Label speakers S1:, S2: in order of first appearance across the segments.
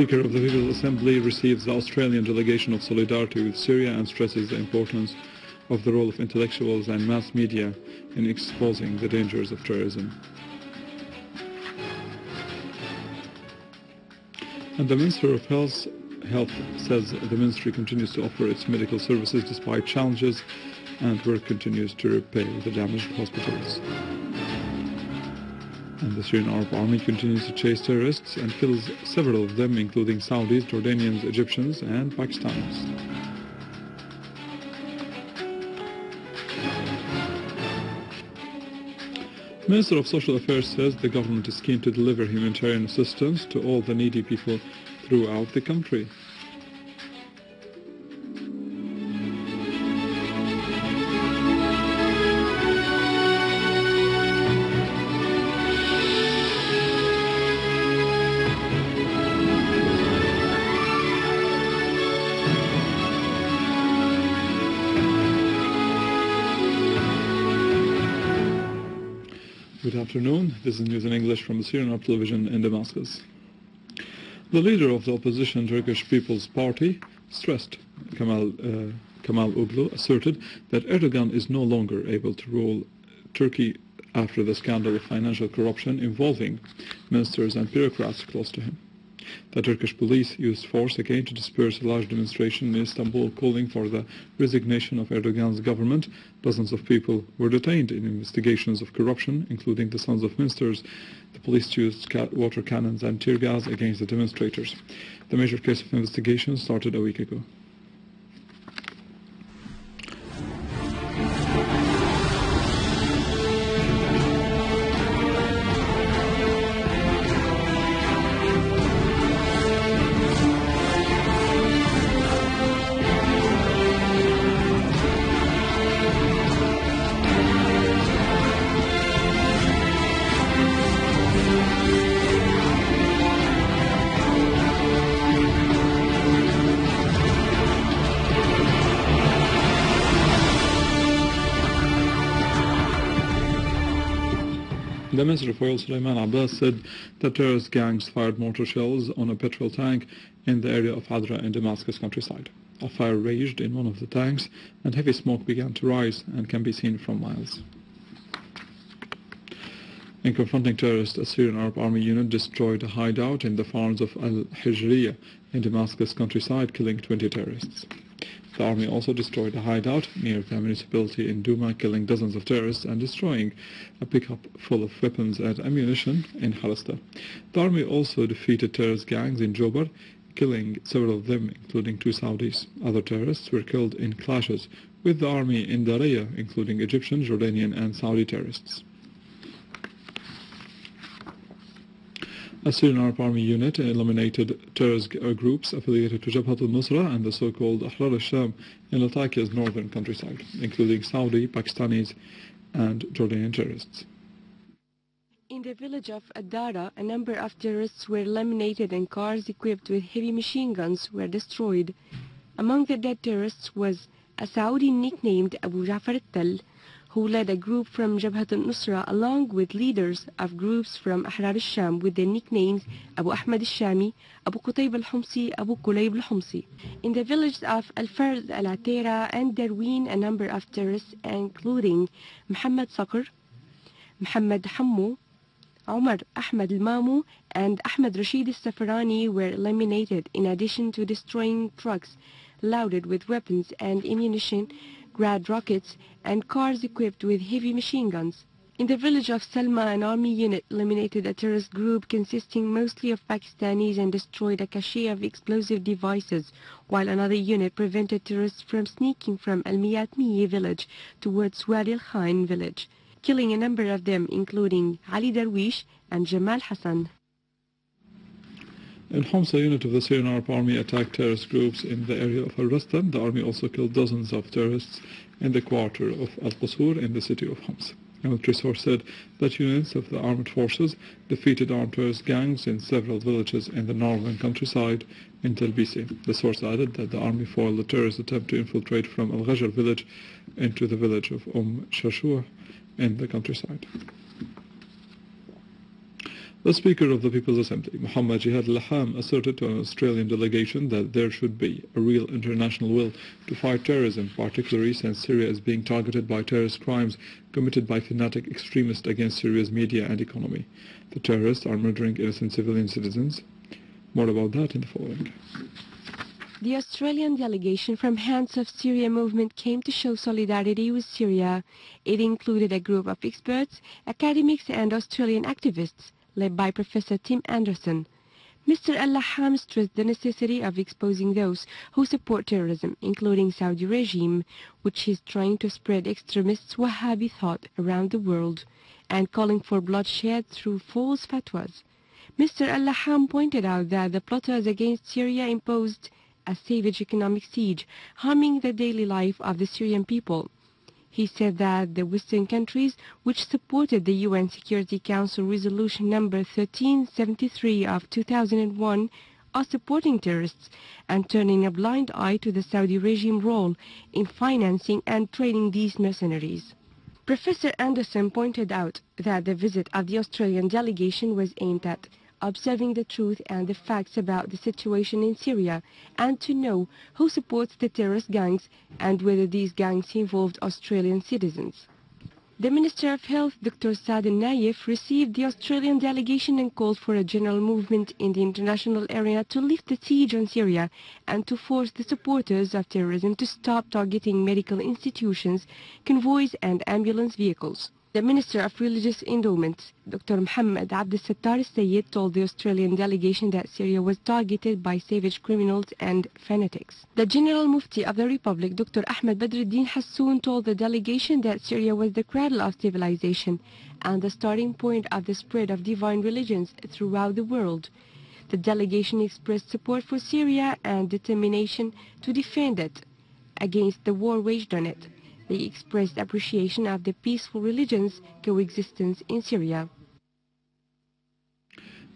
S1: Speaker of the People's Assembly receives the Australian delegation of solidarity with Syria and stresses the importance of the role of intellectuals and mass media in exposing the dangers of terrorism. And the Minister of Health says the ministry continues to offer its medical services despite challenges and work continues to repair the damaged hospitals. And the Syrian Arab Army continues to chase terrorists and kills several of them, including Saudis, Jordanians, Egyptians and Pakistanis. Minister of Social Affairs says the government is keen to deliver humanitarian assistance to all the needy people throughout the country. Good afternoon. This is news in English from the Syrian Arab television in Damascus. The leader of the opposition Turkish People's Party stressed, Kemal Oglu, asserted that Erdogan is no longer able to rule Turkey after the scandal of financial corruption involving ministers and bureaucrats close to him. The Turkish police used force again to disperse a large demonstration in Istanbul calling for the resignation of Erdogan's government. Dozens of people were detained in investigations of corruption, including the sons of ministers. The police used water cannons and tear gas against the demonstrators. The major case of investigation started a week ago. The Minister of Oil, Sulaiman Abbas, said that terrorist gangs fired mortar shells on a petrol tank in the area of Adra in Damascus Countryside. A fire raged in one of the tanks and heavy smoke began to rise and can be seen from miles. In confronting terrorists, a Syrian Arab Army unit destroyed a hideout in the farms of Al-Hijriya in Damascus Countryside, killing 20 terrorists. The army also destroyed a hideout near the municipality in Duma, killing dozens of terrorists and destroying a pickup full of weapons and ammunition in Halasta. The army also defeated terrorist gangs in Jobar, killing several of them, including 2 Saudis. Other terrorists were killed in clashes with the army in Daraya, including Egyptian, Jordanian and Saudi terrorists. A Syrian Arab Army unit eliminated terrorist groups affiliated to Jabhat al-Nusra and the so-called Ahrar al-Sham in Latakia's northern countryside, including Saudi, Pakistanis and Jordanian terrorists.
S2: In the village of Adra, a number of terrorists were eliminated and cars equipped with heavy machine guns were destroyed. Among the dead terrorists was a Saudi nicknamed Abu Ja'far al-Tal, who led a group from Jabhat al-Nusra along with leaders of groups from Ahrar al-Sham with their nicknames Abu Ahmad al-Shami, Abu Qutayb al-Humsi, Abu Kulayb al-Humsi. In the villages of Al-Fard, Al-Atera and Darwin, a number of terrorists including Muhammad Saqr, Muhammad Hammu, Umar Ahmad al-Mamu and Ahmad Rashid al-Safarani were eliminated, in addition to destroying trucks loaded with weapons and ammunition, Grad rockets and cars equipped with heavy machine guns. In the village of Salma, an army unit eliminated a terrorist group consisting mostly of Pakistanis and destroyed a cache of explosive devices, while another unit prevented terrorists from sneaking from Al-Miyatmiye village towards Wadi al-Khain village, killing a number of them, including Ali Darwish and Jamal Hassan.
S1: In Homs, a unit of the Syrian Arab Army attacked terrorist groups in the area of Al-Rastan. The army also killed dozens of terrorists in the quarter of Al-Qusur in the city of Homs. A military source said that units of the armed forces defeated armed terrorist gangs in several villages in the northern countryside in Talbisi. The source added that the army foiled the terrorist attempt to infiltrate from Al-Ghajr village into the village of Shashua in the countryside. The Speaker of the People's Assembly, Muhammad Jihad al-Laham, asserted to an Australian delegation that there should be a real international will to fight terrorism, particularly since Syria is being targeted by terrorist crimes committed by fanatic extremists against Syria's media and economy. The terrorists are murdering innocent civilian citizens. More about that in the following.
S2: The Australian delegation from Hands of Syria movement came to show solidarity with Syria. It included a group of experts, academics and Australian activists, led by Professor Tim Anderson. Mr. al-Laham stressed the necessity of exposing those who support terrorism, including Saudi regime, which is trying to spread extremist Wahhabi thought around the world, and calling for bloodshed through false fatwas. Mr. al-Laham pointed out that the plotters against Syria imposed a savage economic siege, harming the daily life of the Syrian people. He said that the Western countries, which supported the UN Security Council Resolution number 1373 of 2001, are supporting terrorists and turning a blind eye to the Saudi regime role in financing and training these mercenaries. Professor Anderson pointed out that the visit of the Australian delegation was aimed at observing the truth and the facts about the situation in Syria, and to know who supports the terrorist gangs and whether these gangs involved Australian citizens. The Minister of Health, Dr. Saad Naif, received the Australian delegation and called for a general movement in the international area to lift the siege on Syria and to force the supporters of terrorism to stop targeting medical institutions, convoys and ambulance vehicles. The Minister of Religious Endowments, Dr. Mohammed Abdel Sattar Sayed, told the Australian delegation that Syria was targeted by savage criminals and fanatics. The General Mufti of the Republic, Dr. Ahmed Badruddin Hassoun, told the delegation that Syria was the cradle of civilization and the starting point of the spread of divine religions throughout the world. The delegation expressed support for Syria and determination to defend it against the war waged on it. They expressed appreciation of the peaceful religions' coexistence in Syria.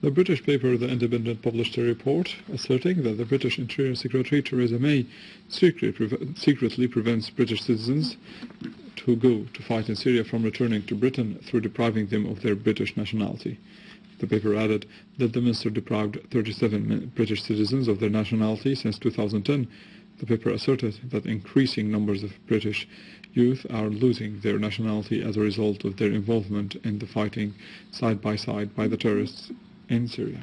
S1: The British paper The Independent published a report asserting that the British Interior Secretary Tereza May secretly prevents British citizens who go to fight in Syria from returning to Britain through depriving them of their British nationality. The paper added that the minister deprived 37 British citizens of their nationality since 2010. The paper asserted that increasing numbers of British youth are losing their nationality as a result of their involvement in the fighting side by side by the terrorists in Syria.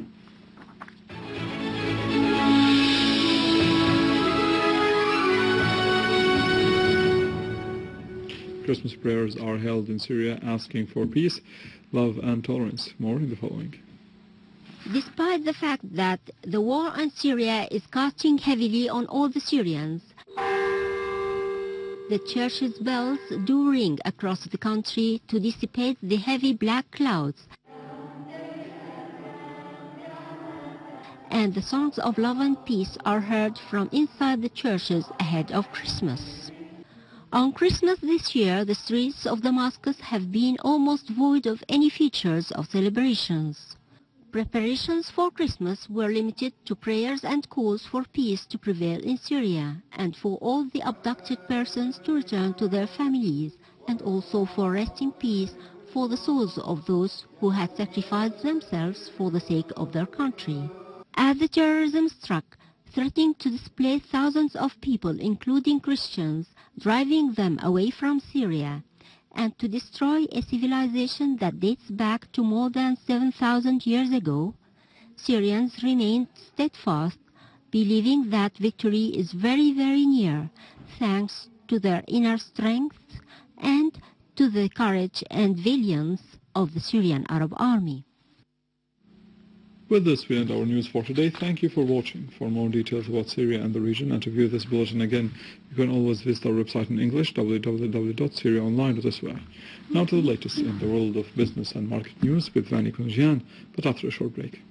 S1: Christmas prayers are held in Syria asking for peace, love and tolerance. More in the following.
S3: Despite the fact that the war on Syria is costing heavily on all the Syrians, the church's bells do ring across the country to dissipate the heavy black clouds, and the songs of love and peace are heard from inside the churches ahead of Christmas. On Christmas this year, the streets of Damascus have been almost void of any features of celebrations. Preparations for Christmas were limited to prayers and calls for peace to prevail in Syria and for all the abducted persons to return to their families, and also for rest in peace for the souls of those who had sacrificed themselves for the sake of their country. As the terrorism struck, threatening to displace thousands of people, including Christians, driving them away from Syria, and to destroy a civilization that dates back to more than 7,000 years ago, Syrians remained steadfast, believing that victory is very, very near, thanks to their inner strength and to the courage and valiance of the Syrian Arab Army.
S1: With this, we end our news for today. Thank you for watching. For more details about Syria and the region and to view this bulletin again, you can always visit our website in English, www.syriaonline.sy. Now to the latest in the world of business and market news with Vani Kunjian, but after a short break.